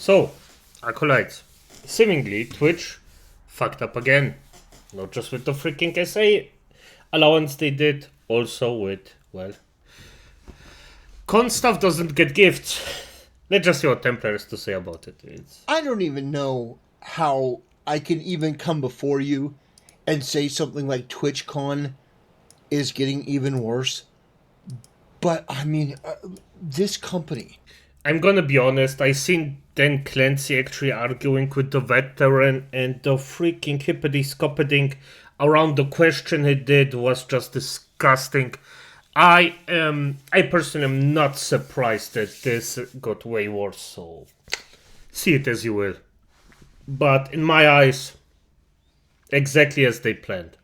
So, acolytes, seemingly Twitch fucked up again. Not just with the freaking SA allowance they did, also with, well, con stuff doesn't get gifts. Let's just see what Templar has to say about it. I don't even know how I can even come before you and say something like TwitchCon is getting even worse. But, I mean, this company... I'm gonna be honest, I seen Dan Clancy actually arguing with the veteran, and the freaking hippity-scoppity around the question he did was just disgusting. I personally am not surprised that this got way worse, so see it as you will. But in my eyes, exactly as they planned.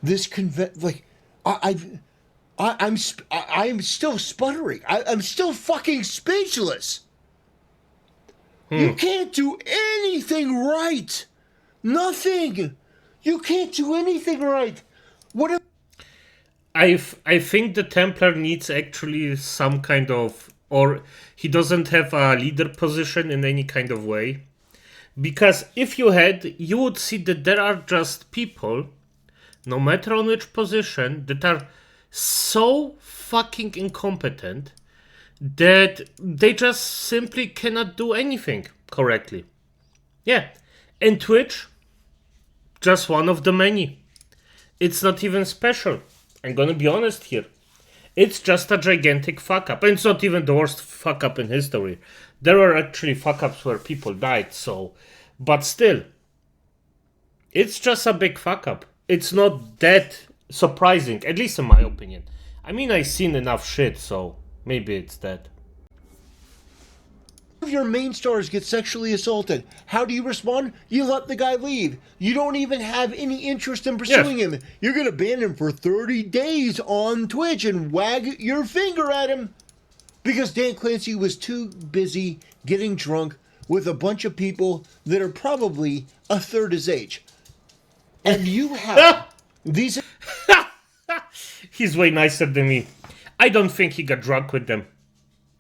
This I'm still sputtering. I'm still fucking speechless. You can't do anything right. Nothing. You can't do anything right. What if... I think the Templar needs actually some kind of, or he doesn't have a leader position in any kind of way. Because if you had, you would see that there are just people, no matter on which position, that are so fucking incompetent that they just simply cannot do anything correctly. Yeah, and Twitch, just one of the many. It's not even special. I'm gonna be honest here. It's just a gigantic fuck up. And it's not even the worst fuck up in history. There were actually fuck ups where people died, so. But still, it's just a big fuck up. It's not that surprising, at least in my opinion. I mean, I've seen enough shit, so maybe it's that. If your main stars get sexually assaulted, how do you respond? You let the guy leave. You don't even have any interest in pursuing him. You're going to ban him for 30 days on Twitch and wag your finger at him. Because Dan Clancy was too busy getting drunk with a bunch of people that are probably a third his age. And you have these... He's way nicer than me. I don't think he got drunk with them.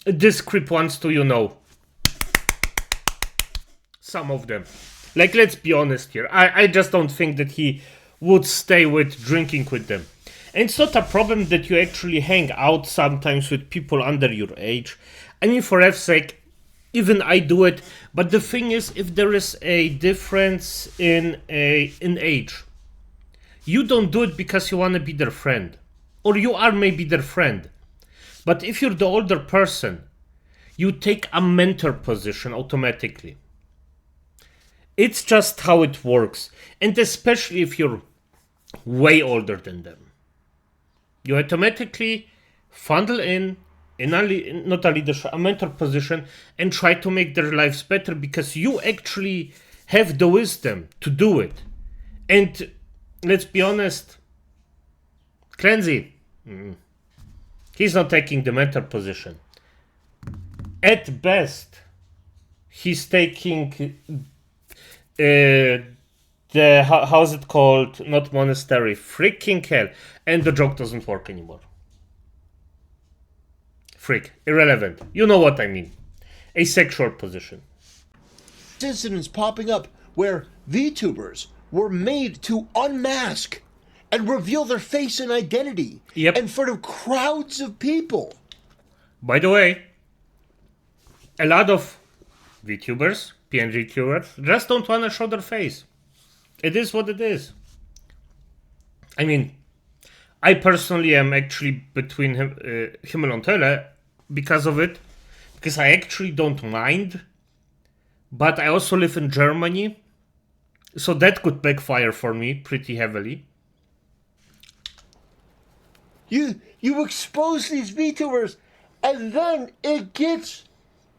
This creep wants to, you know. Some of them. Like, let's be honest here. I just don't think that he would stay with drinking with them. And it's not a problem that you actually hang out sometimes with people under your age. I mean, for F's sake, even I do it. But the thing is, if there is a difference in age, you don't do it because you want to be their friend. Or you are maybe their friend. But if you're the older person, you take a mentor position automatically. It's just how it works. And especially if you're way older than them. You automatically funnel in not a leadership, a mentor position, and try to make their lives better because you actually have the wisdom to do it. And let's be honest, Clancy, he's not taking the mentor position. At best, he's taking how's it called? Not monastery, freaking hell. And the joke doesn't work anymore. Freak, irrelevant. You know what I mean. A sexual position. Incidents popping up where VTubers were made to unmask and reveal their face and identity in front of crowds of people. By the way, a lot of VTubers, PNG viewers, just don't want to show their face. It is what it is. I mean, I personally am actually between Himmel and Hölle because of it. Because I actually don't mind. But I also live in Germany. So that could backfire for me pretty heavily. You expose these VTubers, and then it gets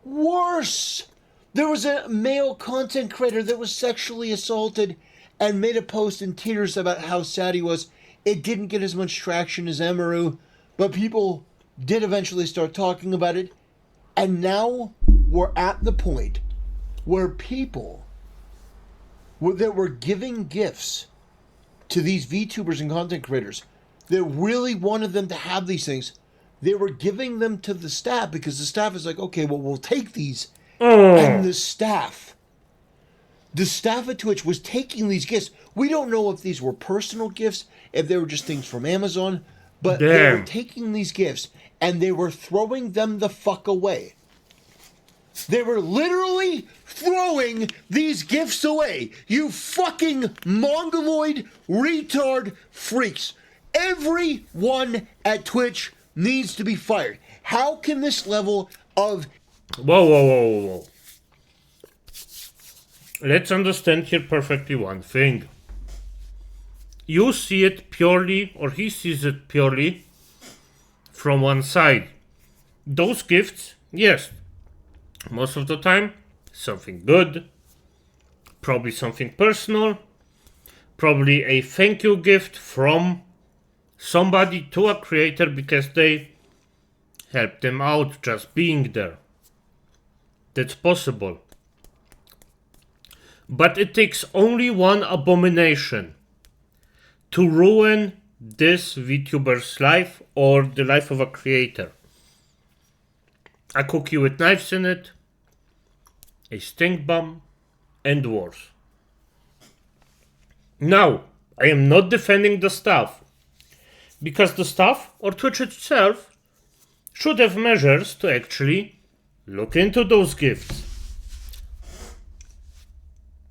worse. There was a male content creator that was sexually assaulted and made a post in tears about how sad he was. It didn't get as much traction as Emaru, but people did eventually start talking about it. And now we're at the point where people that were giving gifts to these VTubers and content creators that really wanted them to have these things, they were giving them to the staff because the staff is like, okay, well, we'll take these And the staff at Twitch was taking these gifts. We don't know if these were personal gifts, if they were just things from Amazon, but they were taking these gifts and they were throwing them the fuck away. They were literally throwing these gifts away. You fucking mongoloid retard freaks. Everyone at Twitch needs to be fired. How can this level of... Whoa. Let's understand here perfectly one thing. You see it purely, or he sees it purely, from one side. Those gifts, yes, most of the time, something good, probably something personal, probably a thank you gift from somebody to a creator because they helped them out just being there. That's possible. But it takes only one abomination to ruin this VTuber's life or the life of a creator. A cookie with knives in it, a stink bomb, and worse. Now, I am not defending the staff, because the staff, or Twitch itself, should have measures to actually look into those gifts.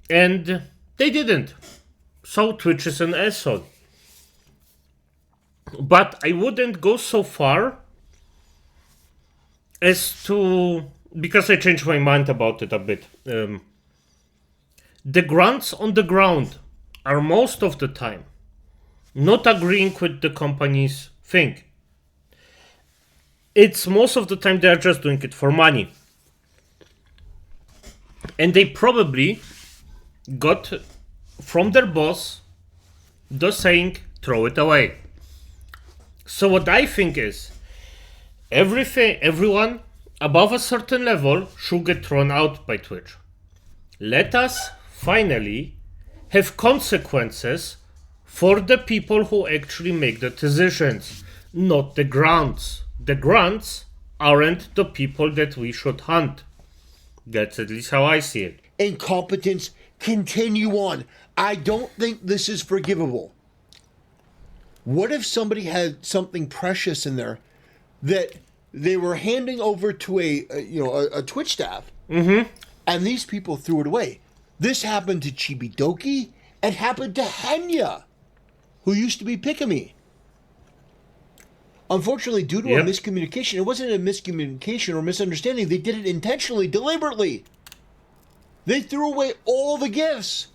And they didn't. So Twitch is an asshole. But I wouldn't go so far as to... because I changed my mind about it a bit. The grunts on the ground are most of the time not agreeing with the company's thing. It's most of the time they're just doing it for money. And they probably got from their boss the saying, throw it away. So what I think is, everyone above a certain level should get thrown out by Twitch. Let us finally have consequences for the people who actually make the decisions, not the grunts. The grunts aren't the people that we should hunt. That's at least how I see it. Incompetence continue on. I don't think this is forgivable. What if somebody had something precious in there that they were handing over to a Twitch staff, and these people threw it away? This happened to Chibidoki and happened to Henya, who used to be Pikami. Unfortunately, due to a miscommunication, it wasn't a miscommunication or misunderstanding. They did it intentionally, deliberately. They threw away all the gifts.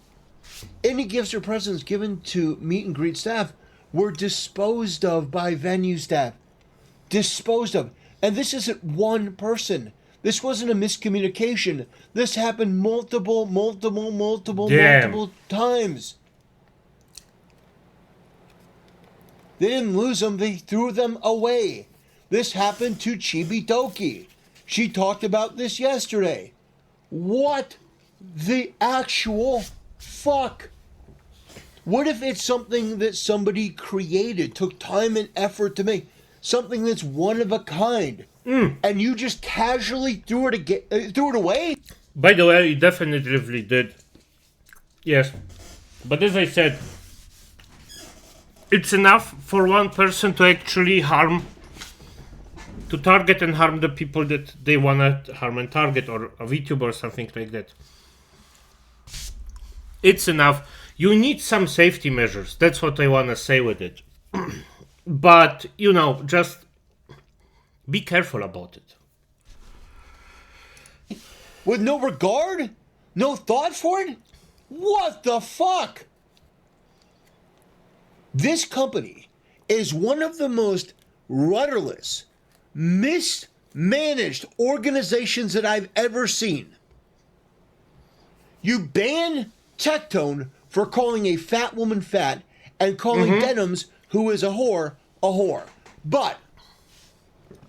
Any gifts or presents given to meet and greet staff were disposed of by venue staff. Disposed of. And this isn't one person. This wasn't a miscommunication. This happened multiple times. They didn't lose them, they threw them away. This happened to Chibidoki. She talked about this yesterday. What the actual fuck? What if it's something that somebody created, took time and effort to make? Something that's one of a kind. And you just casually threw it away? By the way, you definitely did. Yes. But as I said, it's enough for one person to actually to target and harm the people that they want to harm and target, or a VTuber or something like that. It's enough. You need some safety measures. That's what I want to say with it. But, just be careful about it. With no regard? No thought for it? What the fuck? This company is one of the most rudderless, mismanaged organizations that I've ever seen. You ban Tectone for calling a fat woman fat and calling Denims, who is a whore, a whore. But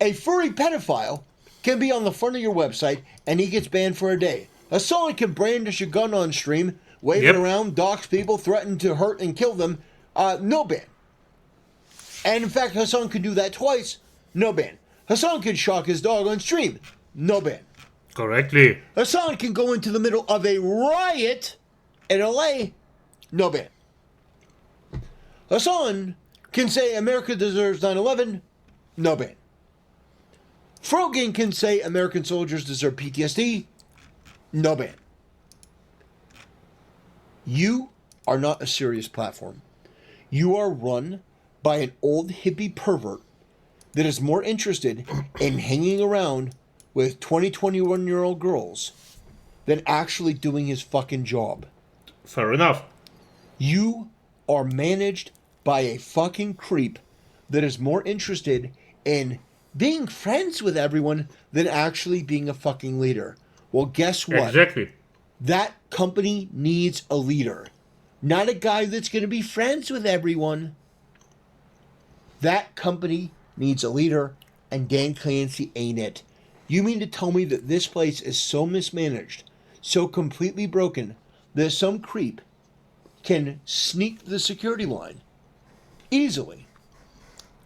a furry pedophile can be on the front of your website and he gets banned for a day. Someone can brandish a gun on stream, wave it around, dox people, threaten to hurt and kill them. No ban. And in fact, Hassan could do that twice. No ban. Hassan could shock his dog on stream. No ban. Correctly. Hassan can go into the middle of a riot in LA, no ban. Hassan can say America deserves 9/11, no ban. Frogan can say American soldiers deserve PTSD, no ban. You are not a serious platform. You are run by an old hippie pervert that is more interested in hanging around with 21-year-old girls than actually doing his fucking job. Fair enough. You are managed by a fucking creep that is more interested in being friends with everyone than actually being a fucking leader. Well, guess what? Exactly. That company needs a leader. Not a guy that's going to be friends with everyone. That company needs a leader, and Dan Clancy ain't it. You mean to tell me that this place is so mismanaged, so completely broken, that some creep can sneak the security line easily,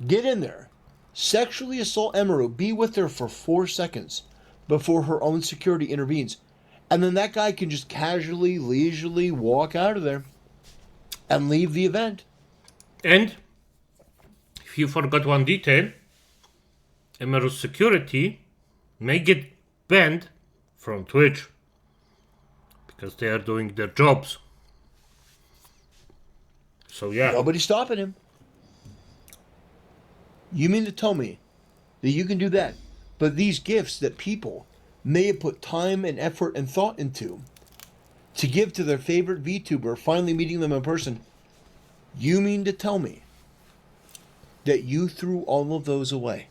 get in there, sexually assault Emaru, be with her for 4 seconds before her own security intervenes, and then that guy can just casually, leisurely walk out of there and leave the event? And if you forgot one detail, Emeru's security may get banned from Twitch because they are doing their jobs. So yeah. Nobody's stopping him. You mean to tell me that you can do that, but these gifts that people may have put time and effort and thought into to give to their favorite VTuber, finally meeting them in person, you mean to tell me that you threw all of those away?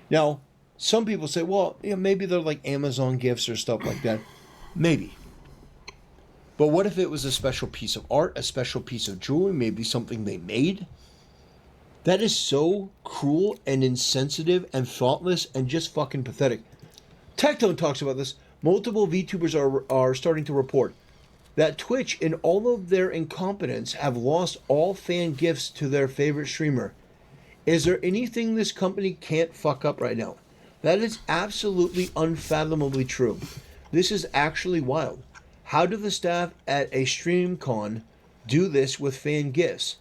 Now, some people say, well, maybe they're like Amazon gifts or stuff like that. Maybe. But what if it was a special piece of art, a special piece of jewelry, maybe something they made? That is so cruel and insensitive and thoughtless and just fucking pathetic. Tectone talks about this. Multiple VTubers are starting to report that Twitch, in all of their incompetence, have lost all fan gifts to their favorite streamer. Is there anything this company can't fuck up right now? That is absolutely unfathomably true. This is actually wild. How do the staff at a StreamCon do this with fan gifts?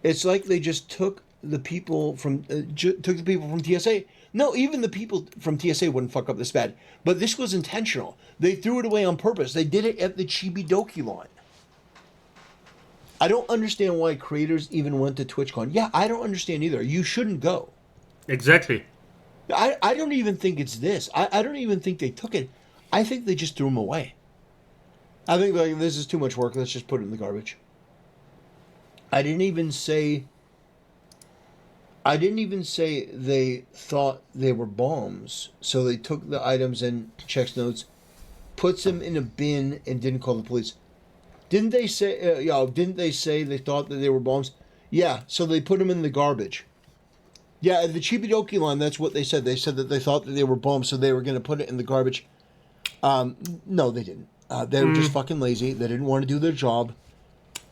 It's like they just took the people from TSA. No, even the people from TSA wouldn't fuck up this bad. But this was intentional. They threw it away on purpose. They did it at the Chibidoki line. I don't understand why creators even went to TwitchCon. Yeah, I don't understand either. You shouldn't go. Exactly. I don't even think it's this. I don't even think they took it. I think they just threw them away. I think like this is too much work. Let's just put it in the garbage. I didn't even say they thought they were bombs. So they took the items and checks notes, puts them in a bin, and didn't call the police. Didn't they say? Didn't they say they thought that they were bombs? Yeah. So they put them in the garbage. Yeah, at the Chibidoki line, that's what they said. They said that they thought that they were bombs, so they were going to put it in the garbage. No, they didn't. They were just fucking lazy. They didn't want to do their job.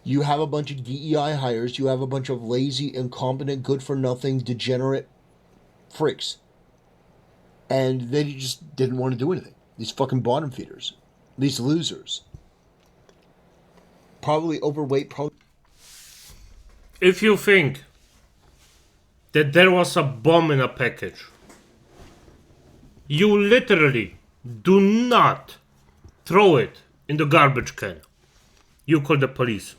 You have a bunch of DEI hires. You have a bunch of lazy, incompetent, good-for-nothing, degenerate freaks. And they just didn't want to do anything. These fucking bottom feeders. These losers. Probably overweight. If you think that there was a bomb in a package, you literally do not throw it in the garbage can. You call the police.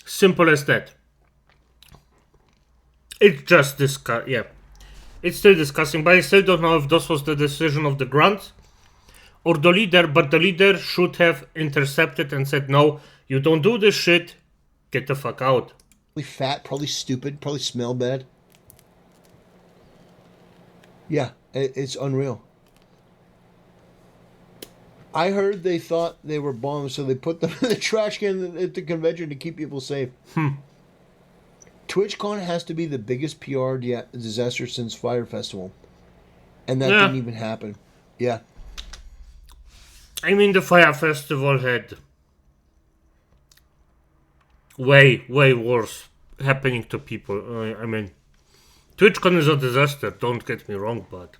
Simple as that. It's just yeah. It's still discussing, but I still don't know if this was the decision of the grunt or the leader, but the leader should have intercepted and said, no, you don't do this shit, get the fuck out. Probably fat, probably stupid, probably smell bad. Yeah, it's unreal. I heard they thought they were bombs, so they put them in the trash can at the convention to keep people safe. TwitchCon has to be the biggest PR disaster since Fire Festival. And that didn't even happen. Yeah. I mean, the Fire Festival had way worse happening to people. I mean, TwitchCon is a disaster, don't get me wrong, but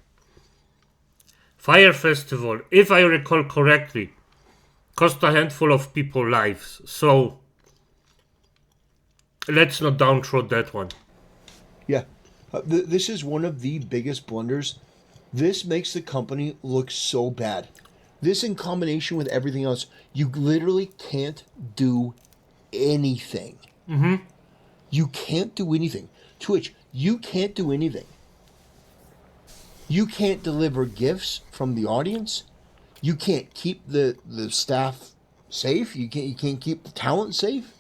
Fire Festival, if I recall correctly, cost a handful of people lives. So let's not downthrow that one. Yeah. This is one of the biggest blunders. This makes the company look so bad. This, in combination with everything else, you literally can't do anything. You can't do anything. Twitch, you can't do anything. You can't deliver gifts from the audience. You can't keep the staff safe. You can't keep the talent safe.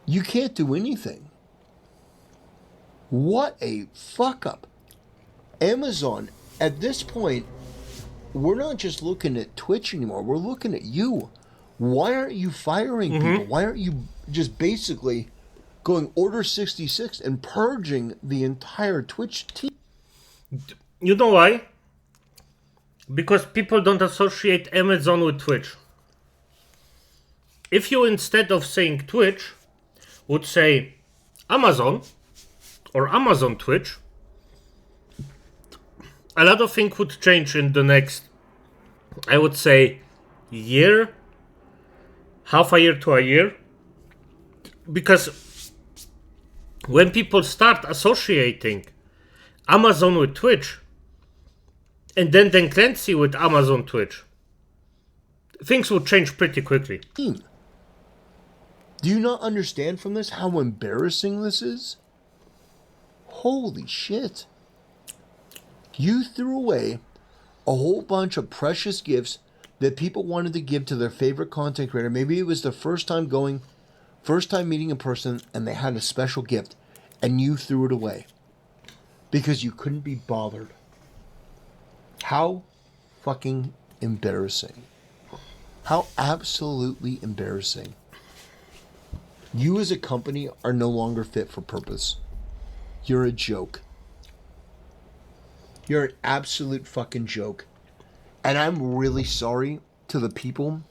You can't do anything. What a fuck up. Amazon, at this point, we're not just looking at Twitch anymore. We're looking at you. Why aren't you firing people? Why aren't you just basically going Order 66 and purging the entire Twitch team? You know why? Because people don't associate Amazon with Twitch. If you, instead of saying Twitch, would say Amazon or Amazon Twitch, a lot of things would change in the next, I would say, year, half a year to a year. Because when people start associating Amazon with Twitch, and then Clancy with Amazon Twitch, things will change pretty quickly. Do you not understand from this how embarrassing this is? Holy shit. You threw away a whole bunch of precious gifts that people wanted to give to their favorite content creator. Maybe it was their first time meeting a person, and they had a special gift, and you threw it away because you couldn't be bothered. How fucking embarrassing. How absolutely embarrassing. You as a company are no longer fit for purpose. You're a joke. You're an absolute fucking joke. And I'm really sorry to the people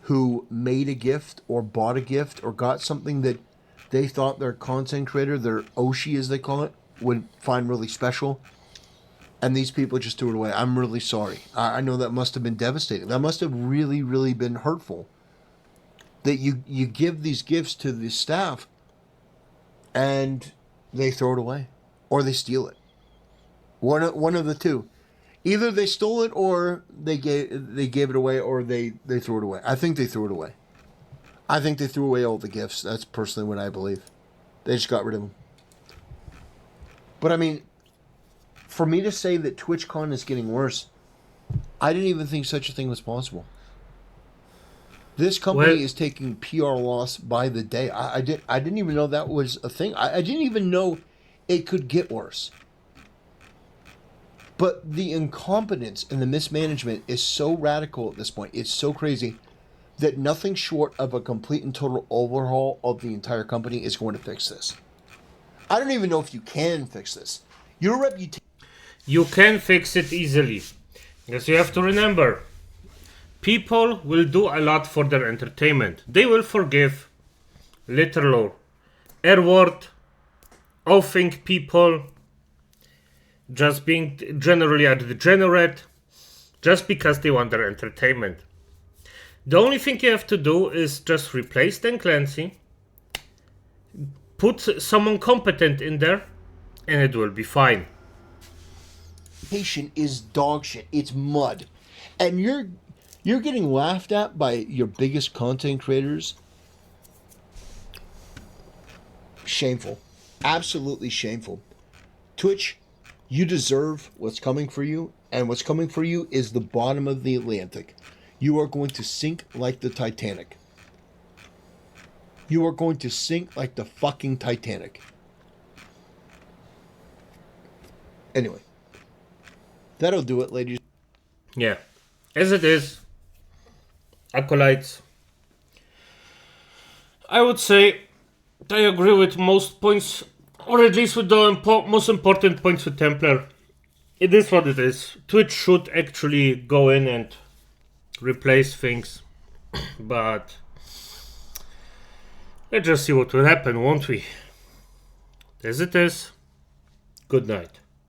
who made a gift or bought a gift or got something that they thought their content creator, their Oshi as they call it, would find really special. And these people just threw it away. I'm really sorry. I know that must have been devastating. That must have really, really been hurtful. That you give these gifts to the staff and they throw it away. Or they steal it. One of the two. Either they stole it or they gave it away, or they threw it away. I think they threw it away. I think they threw away all the gifts. That's personally what I believe. They just got rid of them. But I mean, for me to say that TwitchCon is getting worse, I didn't even think such a thing was possible. This company is taking PR loss by the day. I didn't even know that was a thing. I didn't even know it could get worse. But the incompetence and the mismanagement is so radical at this point. It's so crazy that nothing short of a complete and total overhaul of the entire company is going to fix this. I don't even know if you can fix this. Your reputation... You can fix it easily. Because you have to remember, people will do a lot for their entertainment. They will forgive literal R-word, offing people, just being generally a degenerate, just because they want their entertainment. The only thing you have to do is just replace Dan Clancy, put someone competent in there, and it will be fine. Is dog shit. It's mud. And you're getting laughed at by your biggest content creators. Shameful. Absolutely shameful. Twitch, you deserve what's coming for you, and what's coming for you is the bottom of the Atlantic. You are going to sink like the Titanic. You are going to sink like the fucking Titanic. Anyway. That'll do it, ladies. Yeah. As it is, Acolytes, I would say I agree with most points, or at least with the most important points with Templar. It is what it is. Twitch should actually go in and replace things, but let's just see what will happen, won't we? As it is, good night.